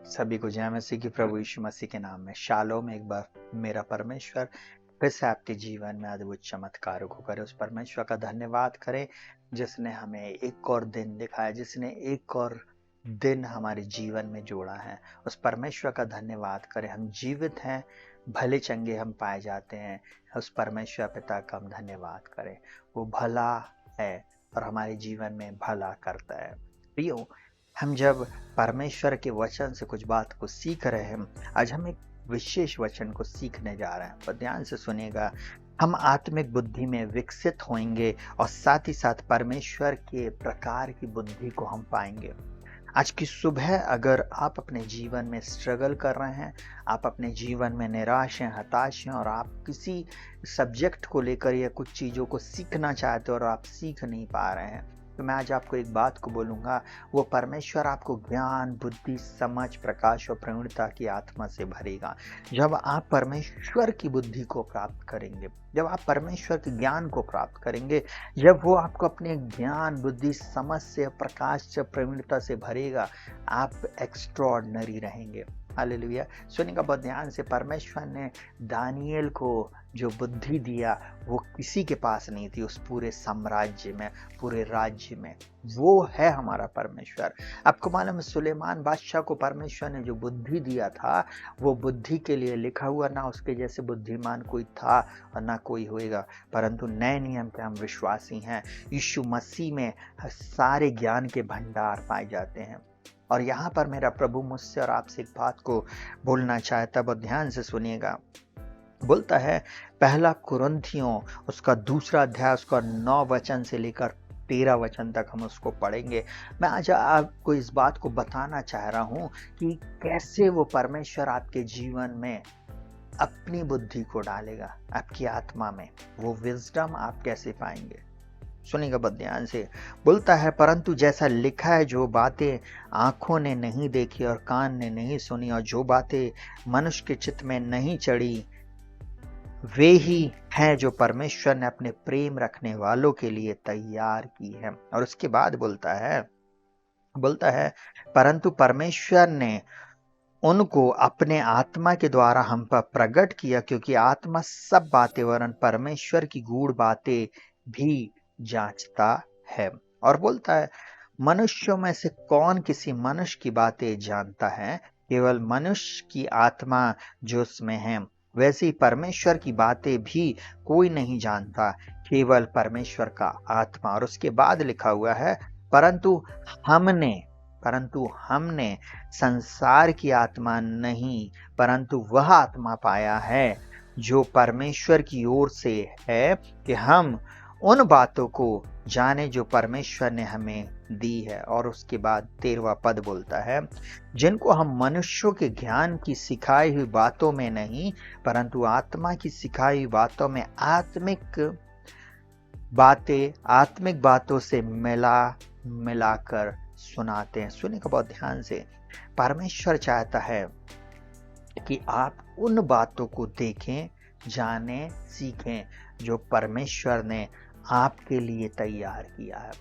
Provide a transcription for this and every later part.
सभी को जय मसीह की। प्रभु यीशु मसीह के नाम में शालोम। एक बार मेरा परमेश्वर फिर से आपके जीवन में अद्भुत चमत्कारों को करे। उस परमेश्वर का धन्यवाद करें जिसने हमें एक और दिन दिखाया, जिसने एक और दिन हमारे जीवन में जोड़ा है। उस परमेश्वर का धन्यवाद करें। हम जीवित हैं, भले चंगे हम पाए जाते हैं। उस परमेश्वर पिता का हम धन्यवाद करें। वो भला है और हमारे जीवन में भला करता है। प्रियो, हम जब परमेश्वर के वचन से कुछ बात को सीख रहे हैं, आज हम एक विशेष वचन को सीखने जा रहे हैं। पर ध्यान से सुनिएगा। हम आत्मिक बुद्धि में विकसित होंगे और साथ ही साथ परमेश्वर के प्रकार की बुद्धि को हम पाएंगे। आज की सुबह अगर आप अपने जीवन में स्ट्रगल कर रहे हैं, आप अपने जीवन में निराश हैं, हताश हैं और आप किसी सब्जेक्ट को लेकर या कुछ चीज़ों को सीखना चाहते हो और आप सीख नहीं पा रहे हैं, तो मैं आज आपको एक बात को बोलूँगा। वो परमेश्वर आपको ज्ञान, बुद्धि, समझ, प्रकाश और प्रवीणता की आत्मा से भरेगा। जब आप परमेश्वर की बुद्धि को प्राप्त करेंगे, जब आप परमेश्वर के ज्ञान को प्राप्त करेंगे, जब वो आपको अपने ज्ञान, बुद्धि, समझ से, प्रकाश से, प्रवीणता से भरेगा, आप एक्स्ट्राऑर्डिनरी रहेंगे। हालेलुया। सुनिएगा बहुत ध्यान से। परमेश्वर ने दानिएल को जो बुद्धि दिया वो किसी के पास नहीं थी उस पूरे साम्राज्य में, पूरे राज्य में। वो है हमारा परमेश्वर। आपको मालूम है, सुलेमान बादशाह को परमेश्वर ने जो बुद्धि दिया था, वो बुद्धि के लिए लिखा हुआ ना उसके जैसे बुद्धिमान कोई था और ना कोई होएगा, परंतु नए नियम के हम विश्वासी हैं। यीशु मसीह में सारे ज्ञान के भंडार पाए जाते हैं। और यहाँ पर मेरा प्रभु मुझसे और आपसे एक बात को बोलना चाहता है, बहुत ध्यान से सुनिएगा। बोलता है पहला कुरिन्थियों उसका 2 अध्याय उसका 9 वचन से लेकर 13 वचन तक हम उसको पढ़ेंगे। मैं आज आपको इस बात को बताना चाह रहा हूँ कि कैसे वो परमेश्वर आपके जीवन में अपनी बुद्धि को डालेगा, आपकी आत्मा में वो विजडम आप कैसे पाएंगे। सुनिएगा बहुत ध्यान से। बोलता है परंतु जैसा लिखा है, जो बातें आंखों ने नहीं देखी और कान ने नहीं सुनी और जो बातें मनुष्य के चित्त में नहीं चढ़ी, वे ही हैं जो परमेश्वर ने अपने प्रेम रखने वालों के लिए तैयार की है। और उसके बाद बोलता है परंतु परमेश्वर ने उनको अपने आत्मा के द्वारा हम पर प्रकट किया, क्योंकि आत्मा सब बातें वरन परमेश्वर की गूढ़ बातें भी जांचता है। और बोलता है मनुष्यों में से कौन किसी मनुष्य की बातें जानता है, केवल मनुष्य की आत्मा जो उसमें है। वैसे ही परमेश्वर की बातें भी कोई नहीं जानता, केवल परमेश्वर का आत्मा। और उसके बाद लिखा हुआ है परंतु हमने संसार की आत्मा नहीं, परंतु वह आत्मा पाया है जो परमेश्वर की ओर से है, कि हम उन बातों को जाने जो परमेश्वर ने हमें दी है। और उसके बाद 13वां पद बोलता है जिनको हम मनुष्यों के ज्ञान की सिखाई हुई बातों में नहीं, परंतु आत्मा की सिखाई हुई बातों में आत्मिक बातों से मिलाकर सुनाते हैं। सुनिएगा बहुत ध्यान से। परमेश्वर चाहता है कि आप उन बातों को देखें, जानें, सीखें जो परमेश्वर ने आपके लिए तैयार किया है।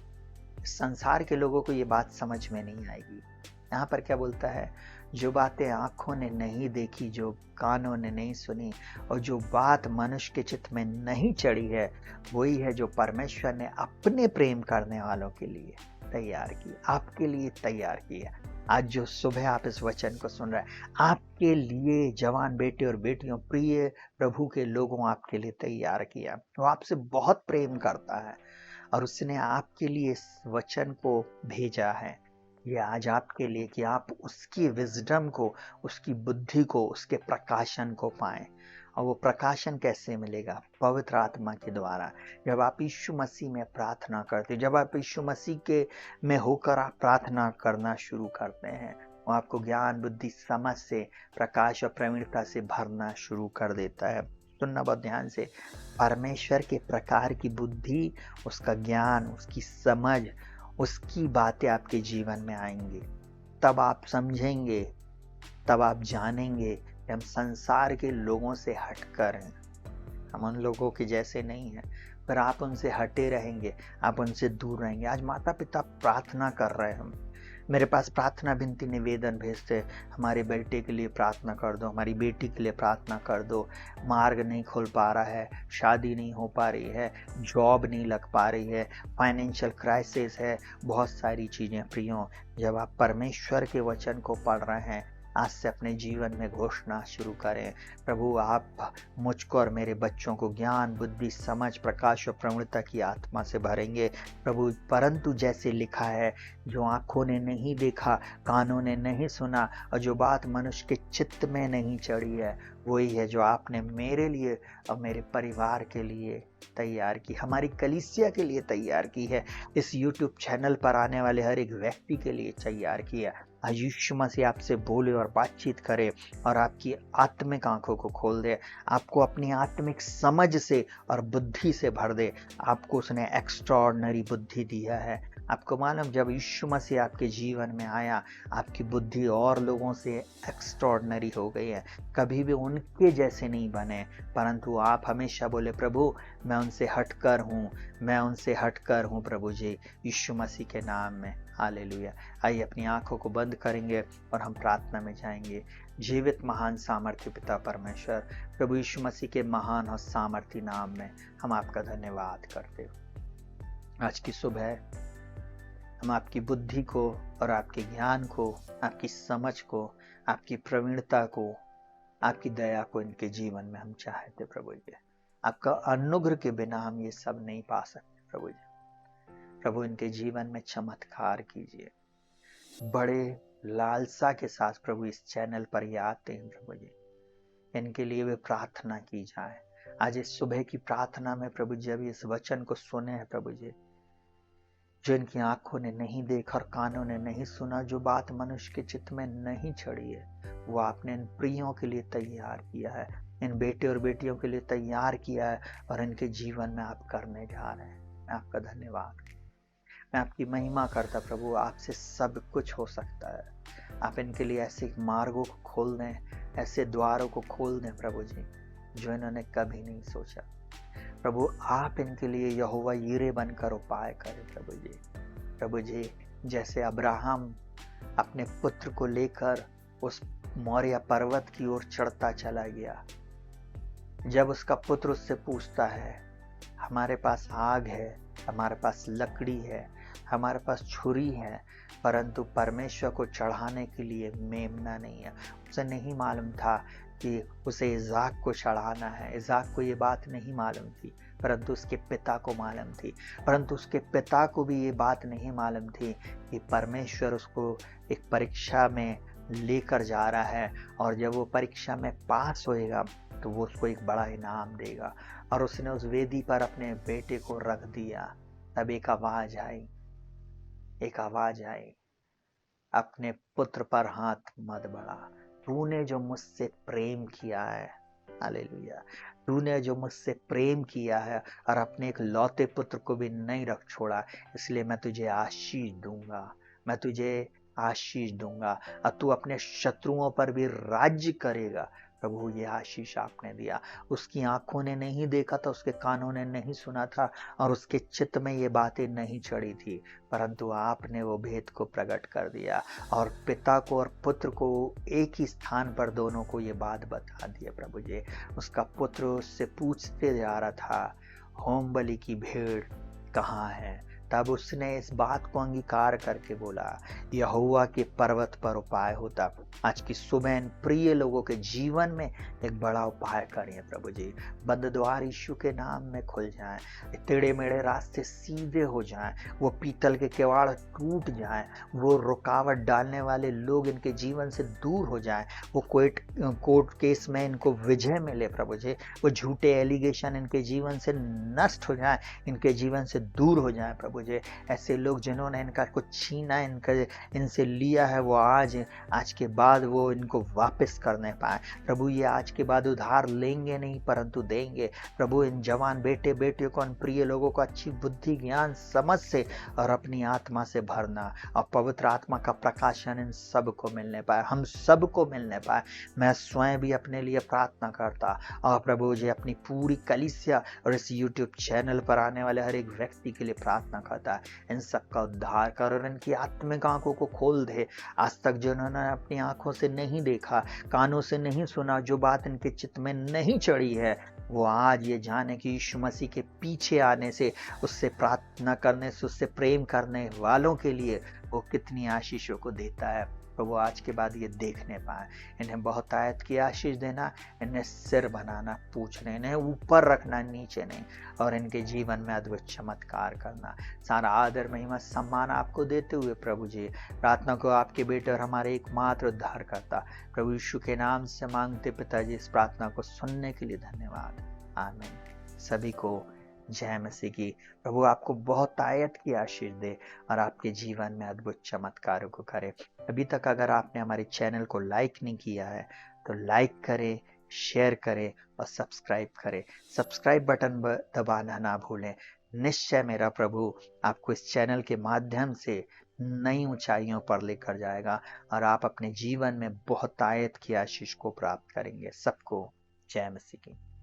संसार के लोगों को ये बात समझ में नहीं आएगी। यहाँ पर क्या बोलता है, जो बातें आंखों ने नहीं देखी, जो कानों ने नहीं सुनी और जो बात मनुष्य के चित्त में नहीं चढ़ी है, वही है जो परमेश्वर ने अपने प्रेम करने वालों के लिए तैयार की, आपके लिए तैयार किया। आज जो सुबह आप इस वचन को सुन रहे हैं, आपके लिए जवान बेटे और बेटियों, प्रिय प्रभु के लोगों, आपके लिए तैयार किया। वो आपसे बहुत प्रेम करता है और उसने आपके लिए इस वचन को भेजा है। ये आज आपके लिए कि आप उसकी विजडम को, उसकी बुद्धि को, उसके प्रकाशन को पाएं। और वो प्रकाशन कैसे मिलेगा? पवित्र आत्मा के द्वारा। जब आप यीशु मसीह में प्रार्थना करते, जब आप यीशु मसीह के में होकर आप प्रार्थना करना शुरू करते हैं, वो आपको ज्ञान, बुद्धि, समझ से, प्रकाश और प्रवीणता से भरना शुरू कर देता है। सुनना बहुत ध्यान से। परमेश्वर के प्रकार की बुद्धि, उसका ज्ञान, उसकी समझ, उसकी बातें आपके जीवन में आएंगी। तब आप समझेंगे, तब आप जानेंगे कि हम संसार के लोगों से हटकर हैं। हम उन लोगों के जैसे नहीं हैं, पर आप उनसे हटे रहेंगे, आप उनसे दूर रहेंगे। आज माता पिता प्रार्थना कर रहे हैं, मेरे पास प्रार्थना विनती निवेदन भेजते, हमारे बेटे के लिए प्रार्थना कर दो, हमारी बेटी के लिए प्रार्थना कर दो, मार्ग नहीं खुल पा रहा है, शादी नहीं हो पा रही है, जॉब नहीं लग पा रही है, फाइनेंशियल क्राइसिस है, बहुत सारी चीज़ें प्रियो। जब आप परमेश्वर के वचन को पढ़ रहे हैं, आज से अपने जीवन में घोषणा शुरू करें, प्रभु आप मुझको और मेरे बच्चों को ज्ञान, बुद्धि, समझ, प्रकाश और प्रवीणता की आत्मा से भरेंगे प्रभु। परंतु जैसे लिखा है, जो आंखों ने नहीं देखा, कानों ने नहीं सुना और जो बात मनुष्य के चित्त में नहीं चढ़ी है, वही है जो आपने मेरे लिए और मेरे परिवार के लिए तैयार की, हमारी कलीसिया के लिए तैयार की है, इस YouTube चैनल पर आने वाले हर एक व्यक्ति के लिए तैयार किया। आज यीशु मसीह आपसे बोले और बातचीत करे और आपकी आत्मिक आंखों को खोल दे, आपको अपनी आत्मिक समझ से और बुद्धि से भर दे। आपको उसने एक्स्ट्राऑर्डिनरी बुद्धि दिया है। आपको मालूम, जब यीशु मसीह आपके जीवन में आया, आपकी बुद्धि और लोगों से एक्स्ट्राऑर्डिनरी हो गई है। कभी भी उनके जैसे नहीं बने, परंतु आप हमेशा बोले, प्रभु मैं उनसे हटकर हूँ, मैं उनसे हटकर हूँ प्रभु जी, यीशु मसीह के नाम में। हालेलुया। आइए अपनी आंखों को बंद करेंगे और हम प्रार्थना में जाएंगे। जीवित महान सामर्थ्य पिता परमेश्वर, प्रभु यीशु मसीह के महान और सामर्थ्य नाम में हम आपका धन्यवाद करते हो। आज की सुबह हम आपकी बुद्धि को और आपके ज्ञान को, आपकी समझ को, आपकी प्रवीणता को, आपकी दया को इनके जीवन में हम चाहते प्रभु जी। आपका अनुग्रह के बिना हम ये सब नहीं पा सकते प्रभु जी। प्रभु इनके जीवन में चमत्कार कीजिए। बड़े लालसा के साथ प्रभु इस चैनल पर ये आते हैं प्रभु जी, इनके लिए भी प्रार्थना की जाए। आज इस सुबह की प्रार्थना में प्रभु जी अभी इस वचन को सुने हैं प्रभु जी, जो इनकी आंखों ने नहीं देखा और कानों ने नहीं सुना, जो बात मनुष्य के चित्त में नहीं चढ़ी है, वो आपने इन प्रियों के लिए तैयार किया है, इन बेटे और बेटियों के लिए तैयार किया है और इनके जीवन में आप करने जा रहे हैं। मैं आपका धन्यवाद, मैं आपकी महिमा करता प्रभु। आपसे सब कुछ हो सकता है। आप इनके लिए ऐसे मार्गों को खोल दें, ऐसे द्वारों को खोल दें प्रभु जी, जो इन्होंने कभी नहीं सोचा। प्रभु आप इनके लिए यहोवा यीरे बनकर उपाय करें प्रभु जी। प्रभु जी, जैसे अब्राहम अपने पुत्र को लेकर उस मौर्य पर्वत की ओर चढ़ता चला गया, जब उसका पुत्र उससे पूछता है, हमारे पास आग है, हमारे पास लकड़ी है, हमारे पास छुरी है, परंतु परमेश्वर को चढ़ाने के लिए मेमना नहीं है। उसे नहीं मालूम था कि उसे इज़ाक को चढ़ाना है। इज़ाक को ये बात नहीं मालूम थी, परंतु उसके पिता को मालूम थी। परंतु उसके पिता को भी ये बात नहीं मालूम थी कि परमेश्वर उसको एक परीक्षा में लेकर जा रहा है और जब वो परीक्षा में पास होएगा तो वो उसको एक बड़ा इनाम देगा। और उसने उस वेदी पर अपने बेटे को रख दिया। तब एक आवाज आई, अपने पुत्र पर हाथ मत बढ़ा, तूने जो मुझसे प्रेम किया है, हालेलुया, तूने जो मुझसे प्रेम किया है और अपने एक लौते पुत्र को भी नहीं रख छोड़ा, इसलिए मैं तुझे आशीष दूंगा, मैं तुझे आशीष दूंगा और तू अपने शत्रुओं पर भी राज्य करेगा। प्रभु ये आशीष आपने दिया। उसकी आंखों ने नहीं देखा था, उसके कानों ने नहीं सुना था और उसके चित्त में ये बातें नहीं चढ़ी थी, परंतु आपने वो भेद को प्रकट कर दिया और पिता को और पुत्र को एक ही स्थान पर दोनों को ये बात बता दी। प्रभु जी, उसका पुत्र उससे पूछते जा रहा था, होम बलि की भेड़ कहाँ है? तब उसने इस बात को अंगीकार करके बोला, यहोवा के पर्वत पर उपाय होता। आज की सुबह इन प्रिय लोगों के जीवन में एक बड़ा उपाय करिए प्रभु जी। बंद द्वार यीशु के नाम में खुल जाएं, टेढ़े मेढ़े रास्ते सीधे हो जाएं, वो पीतल के किवाड़ टूट जाएं, वो रुकावट डालने वाले लोग इनके जीवन से दूर हो जाएं, वो कोर्ट केस में इनको विजय मिले प्रभु जी, वो झूठे एलिगेशन इनके जीवन से नष्ट हो जाएं, इनके जीवन से दूर हो जाएं प्रभु जी। ऐसे लोग जिन्होंने इनका कुछ छीना, इनसे लिया है, वो आज के बाद वो इनको वापस करने पाए प्रभु। ये आज के बाद उधार लेंगे नहीं परंतु देंगे प्रभु। इन जवान बेटे बेटियों को, इन प्रिय लोगों को अच्छी बुद्धि, ज्ञान, समझ से और अपनी आत्मा से भरना और पवित्र आत्मा का प्रकाशन इन सब को मिलने पाए, हम सब को मिलने पाए। मैं स्वयं भी अपने लिए प्रार्थना करता और प्रभु जी अपनी पूरी कलीसिया और इस YouTube चैनल पर आने वाले हर एक व्यक्ति के लिए प्रार्थना कहता है। इन सब का उद्धार कर और इनकी आत्मिक आंखों को खोल दे। आज तक जिन्होंने अपनी आंखों से नहीं देखा, कानों से नहीं सुना, जो बात इनके चित्त में नहीं चढ़ी है, वो आज ये जाने कि यीशु मसीह के पीछे आने से, उससे प्रार्थना करने से, उससे प्रेम करने वालों के लिए वो कितनी आशीषों को देता है। तो वो आज के बाद ये देखने पाए। इन्हें बहुतायत की आशीष देना, इन्हें सिर बनाना, पूछने, इन्हें ऊपर रखना, नीचे नहीं, और इनके जीवन में अद्भुत चमत्कार करना। सारा आदर महिमा सम्मान आपको देते हुए प्रभु जी प्रार्थना को आपके बेटे और हमारे एकमात्र उद्धारकर्ता प्रभु यीशु के नाम से मांगते पिताजी। इस प्रार्थना को सुनने के लिए धन्यवाद। आमीन। सभी को जय मसीह की। प्रभु आपको बहुत आयत की आशीष दे और आपके जीवन में अद्भुत चमत्कारों को करे। अभी तक अगर आपने हमारे चैनल को लाइक नहीं किया है तो लाइक करें, शेयर करें और सब्सक्राइब करें। सब्सक्राइब बटन दबाना ना भूलें। निश्चय मेरा प्रभु आपको इस चैनल के माध्यम से नई ऊंचाइयों पर लेकर जाएगा और आप अपने जीवन में बहुत आयत की आशीष को प्राप्त करेंगे। सबको जय मसीह की।